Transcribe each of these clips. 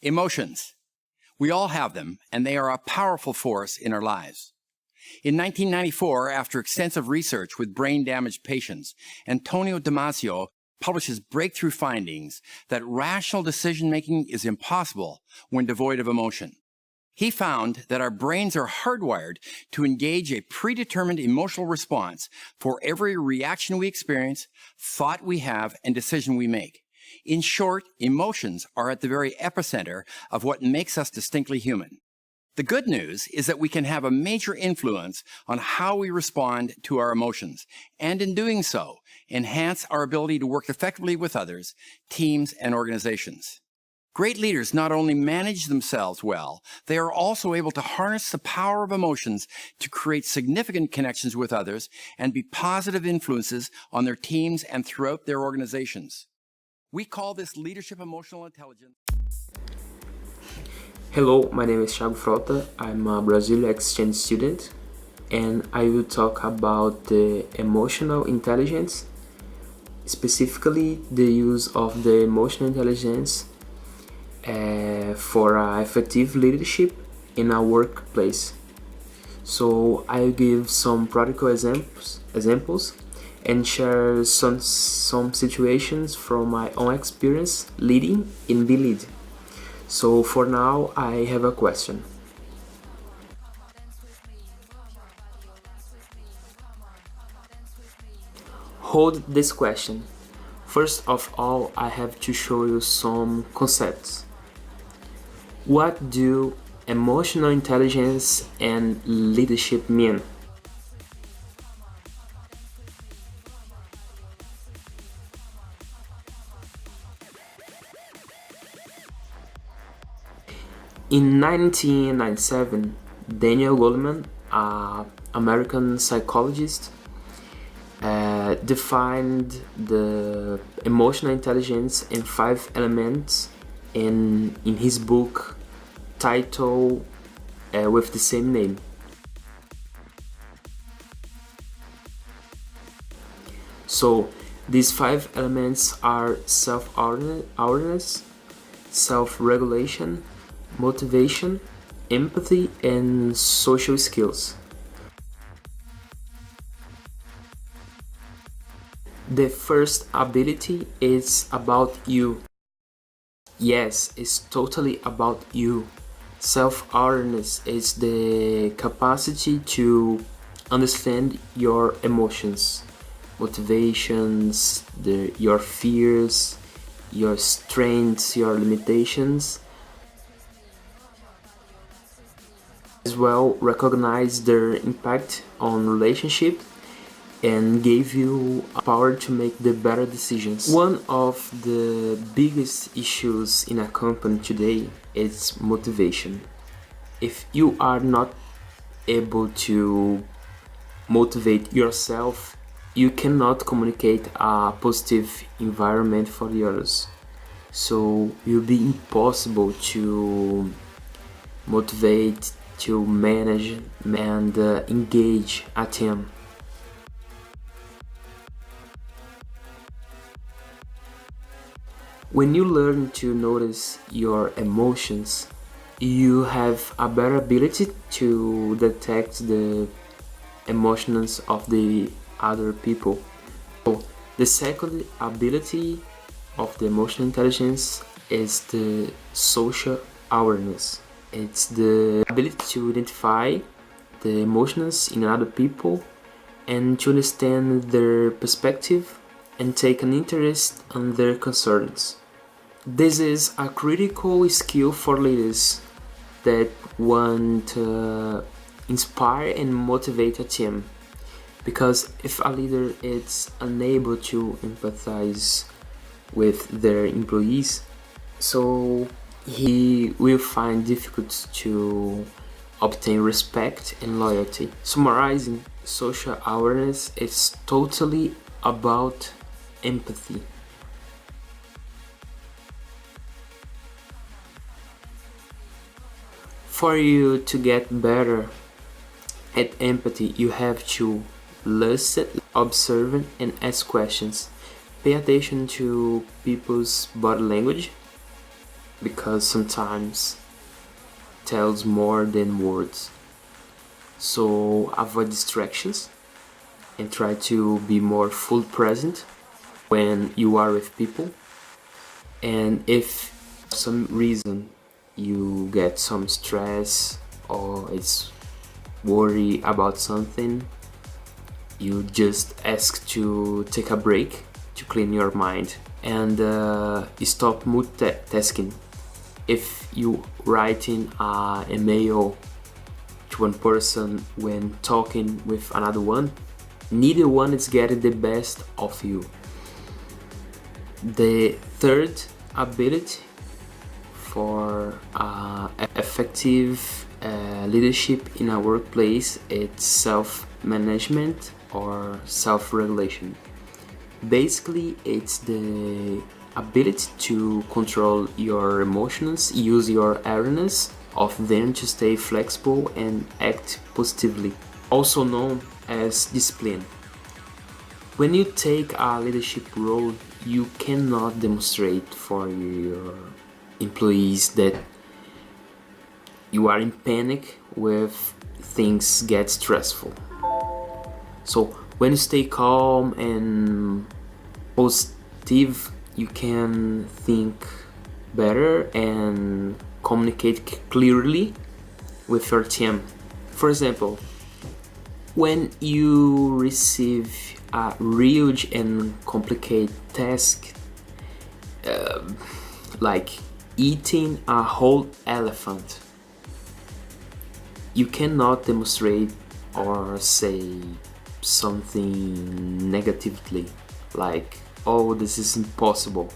Emotions. We all have them, and they are a powerful force in our lives. In 1994, after extensive research with brain-damaged patients, Antonio Damasio publishes breakthrough findings that rational decision-making is impossible when devoid of emotion. He found that our brains are hardwired to engage a predetermined emotional response for every reaction we experience, thought we have, and decision we make. In short, emotions are at the very epicenter of what makes us distinctly human. The good news is that we can have a major influence on how we respond to our emotions, and in doing so, enhance our ability to work effectively with others, teams, and organizations. Great leaders not only manage themselves well, they are also able to harness the power of emotions to create significant connections with others and be positive influences on their teams and throughout their organizations. We call this leadership emotional intelligence. Hello, my name is Thiago Frota. I'm a Brazil exchange student, and I will talk about the emotional intelligence, specifically the use of the emotional intelligence for effective leadership in a workplace. So I'll give some practical examples and share some situations from my own experience leading and being lead. So for now, I have a question. Hold this question. First of all, I have to show you some concepts. What do emotional intelligence and leadership mean? In 1997, Daniel Goleman, an American psychologist, defined the emotional intelligence in 5 elements in his book titled with the same name. So these 5 elements are self-awareness, self-regulation, motivation, empathy, and social skills. The first ability is about you. Yes, it's totally about you. Self-awareness is the capacity to understand your emotions, motivations, your fears, your strengths, your limitations. As well, recognize their impact on relationship and give you a power to make the better decisions. One of the biggest issues in a company today is motivation. If you are not able to motivate yourself, you cannot communicate a positive environment for the others. So it will be impossible to motivate, to manage and engage a team. When you learn to notice your emotions, you have a better ability to detect the emotions of the other people. So the second ability of the emotional intelligence is the social awareness. It's the ability to identify the emotions in other people and to understand their perspective and take an interest in their concerns. This is a critical skill for leaders that want to inspire and motivate a team, because if a leader is unable to empathize with their employees, so he will find difficult to obtain respect and loyalty. Summarizing, social awareness is totally about empathy. For you to get better at empathy, you have to listen, observe, and ask questions. Pay attention to people's body language. because sometimes tells more than words. So avoid distractions and try to be more full present when you are with people. And if for some reason you get some stress or it's worry about something, you just ask to take a break to clean your mind and stop multitasking. If you writing an email to one person when talking with another one, neither one is getting the best of you. The third ability for effective leadership in a workplace is self-management or self-regulation. Basically, it's the ability to control your emotions, use your awareness of them to stay flexible and act positively, also known as discipline. When you take a leadership role, you cannot demonstrate for your employees that you are in panic when things get stressful. So when you stay calm and positive, you can think better and communicate clearly with your team. For example, when you receive a huge and complicated task, like eating a whole elephant, you cannot demonstrate or say something negatively like, oh, this is impossible.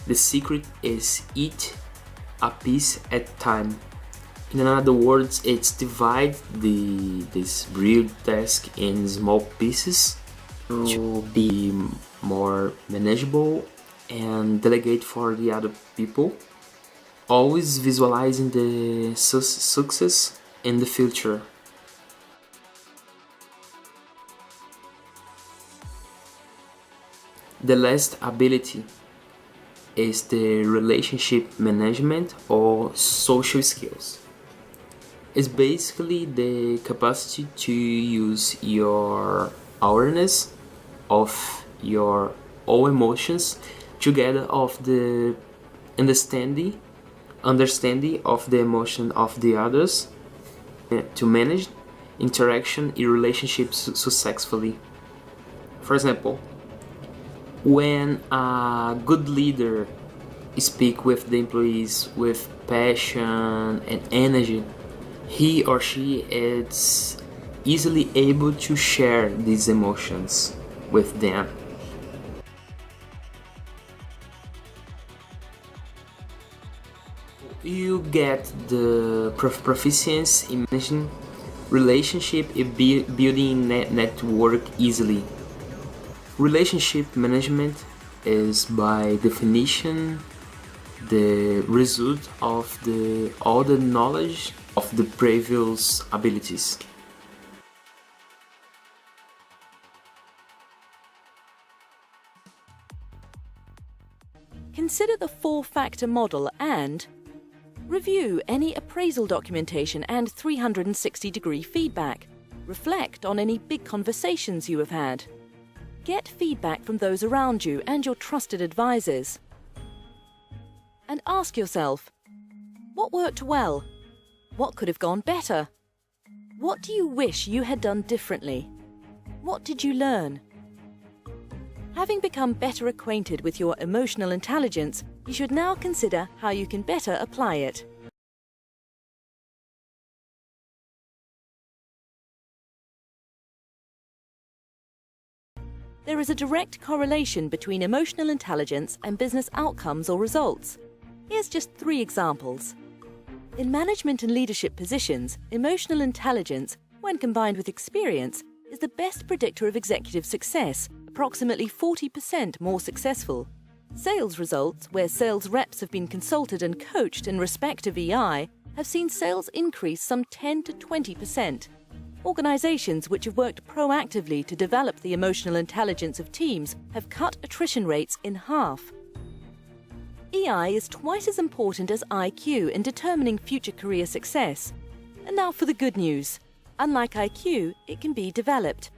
The secret is eat a piece at a time. In other words, it's divide this real task in small pieces to be more manageable and delegate for the other people. Always visualizing the success in the future. The last ability is the relationship management or social skills. It's basically the capacity to use your awareness of your own emotions together of the understanding of the emotion of the others to manage interaction in relationships successfully. For example, when a good leader speaks with the employees with passion and energy, he or she is easily able to share these emotions with them. You get the proficiency in managing relationship and building network easily. Relationship management is by definition the result of all the knowledge of the previous abilities. Consider the 4-factor model and review any appraisal documentation and 360-degree feedback. Reflect on any big conversations you have had. Get feedback from those around you and your trusted advisors. And ask yourself, what worked well? What could have gone better? What do you wish you had done differently? What did you learn? Having become better acquainted with your emotional intelligence, you should now consider how you can better apply it. There is a direct correlation between emotional intelligence and business outcomes or results. Here's just 3 examples. In management and leadership positions, emotional intelligence, when combined with experience, is the best predictor of executive success, approximately 40% more successful. Sales results, where sales reps have been consulted and coached in respect of EI, have seen sales increase some 10 to 20%. Organisations which have worked proactively to develop the emotional intelligence of teams have cut attrition rates in half. EI is twice as important as IQ in determining future career success. And now for the good news. Unlike IQ, it can be developed.